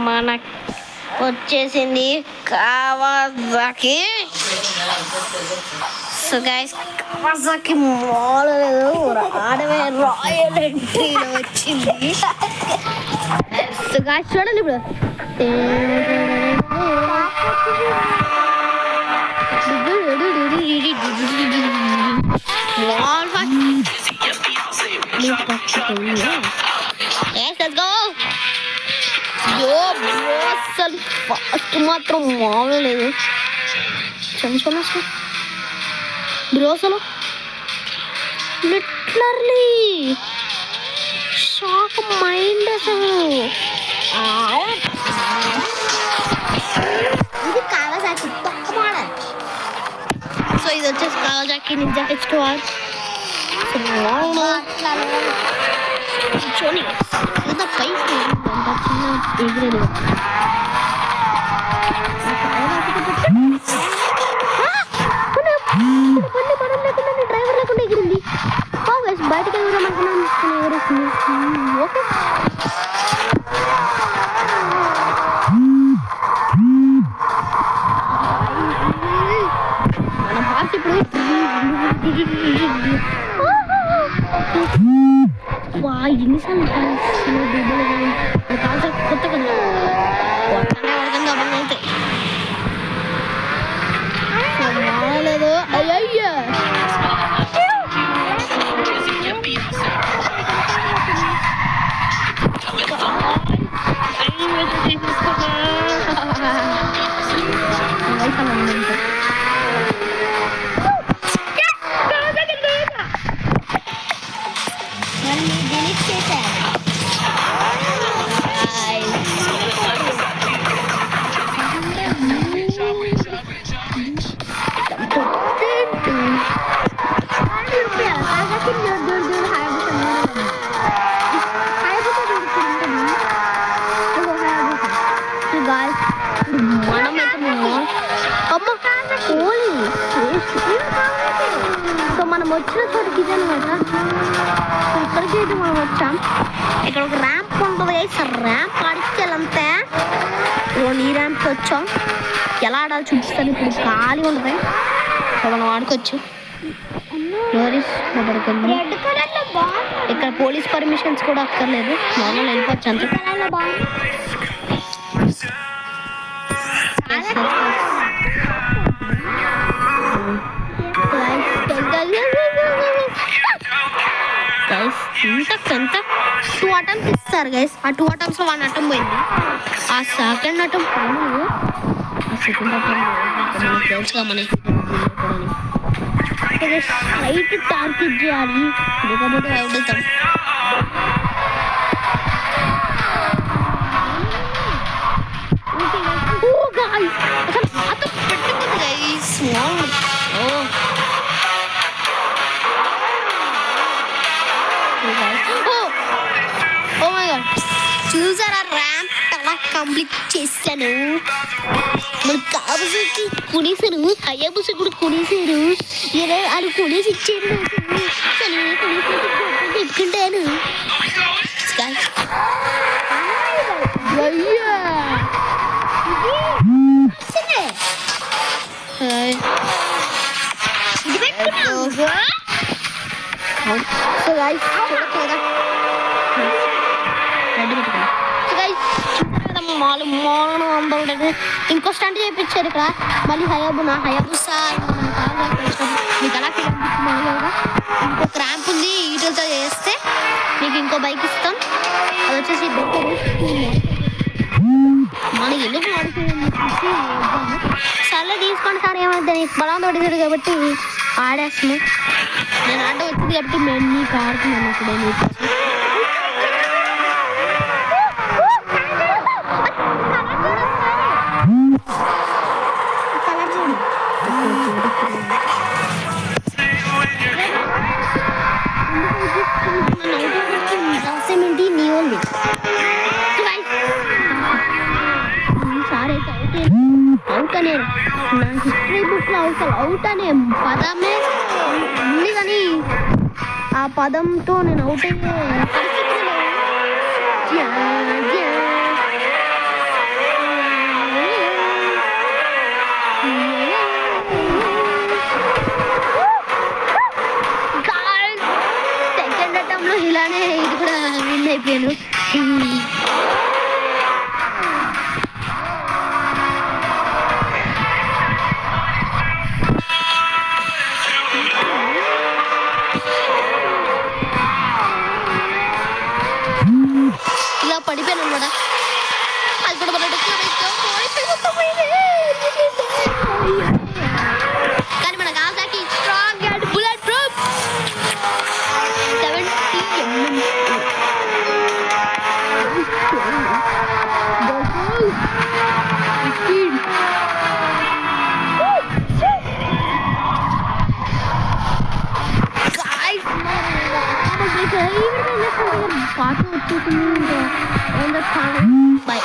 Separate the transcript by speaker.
Speaker 1: మనకు వచ్చేసింది కావాజాకి. So guys కావాజాకి మోడలేదు ఆడవే royal ఎంట్రీలో వచ్చింది. సో గైస్ చూడండి ఇప్పుడు అసలు ఫాస్ట్ మాత్రం మామూలేదు చంచోనా బ్రో. అసలు లిటరలీ షాక్ మైండ్. అసలు ఇది కావాజాకి తొక్క మోడల్. సో ఇది వచ్చేసి కావాజాకి నింజా H2R. కూర్చొని ఇంత పైకి అంత చిన్న ఎగిరేది. మనం లేకుండా డ్రైవర్ లేకుండా ఎగిరింది. బయటకు ఎగురమనుకున్నాను ఎగరేస్తుంది. ఓకే మన బాస్ ఇప్పుడు ఎన్నిసార్లు కాల్సా కొత్త కదా మాలేదు. అయ్యయ్యా సో మనం వచ్చిన చోటుకి ఇది అనమాట. ఇక్కడికి అయితే మనం వచ్చాం. ఇక్కడ ఒక ర్యాంప్ ఉంటుంది. ర్యాంప్ ఆడిచ్చేయాలంతే. ఈ ర్యాంప్కి వచ్చాం. ఎలా ఆడాలి చూపిస్తాను. ఇప్పుడు ఖాళీ ఉంటుంది. సో మనం ఆడుకోవచ్చు. ఇక్కడ పోలీస్ పర్మిషన్స్ కూడా అక్కర్లేదు. నార్మల్ వెళ్ళిపోవచ్చు అంతే. ఎంత 2 అటెంప్ట్స్ ఇస్తారు గైస్. ఆ 2 అటెంప్ట్స్ 1 అటెంప్ట్ పోయింది. ఆ సెకండ్ అటెంప్ట్ పోయింది. ఆ సెకండ్ అటెంప్ట్ తెలుసుగా మనకి లైట్ టార్గెట్ చేయాలి. లేకపోతే అవుతాం. చూసారా ర్యాంప్ అలా కంప్లీట్ చేశాను. మరి కావాజాకి కొనేసారు. హయాబుసా కూడా కొనేసారు. అది కొనేసి ఇచ్చారు. పెట్టుకుంటాను. సో గైస్ చూడొచ్చు కదా బాగుంటుంది. ఇంకో స్టంట్ చేయించారు ఇక్కడ. మళ్ళీ హయాబుసా మీకు అలా ఫీల్ అనిపిస్తుంది. ఇంకో క్రాంప్ ఉంది. ఈటలతో చేస్తే మీకు ఇంకో బైక్ ఇస్తాం. అది వచ్చేసి మనకి ఎందుకు ఆడుతుంది. సర్లే తీసుకోండి సార్. ఏమైతే నీకు బలంతో అడిగాడు కాబట్టి ఆడేస్తున్నాం. నేను ఆట వచ్చింది కాబట్టి మేము నీకు ఆడుతున్నాను. ఇప్పుడే నీకు అవుతానే నా హిస్టరీ బుక్ లో అసలు అవుట్ అనే పదమే ఉంది. కానీ ఆ పదంతో నేను అవుట్ అయ్యే అది కూడా మన కానీ మన కాసాకి స్ట్రాంగ్ అండ్ బుల్లెట్ ప్రూఫ్ 70 పాట వచ్చేసింది ఇంకా బై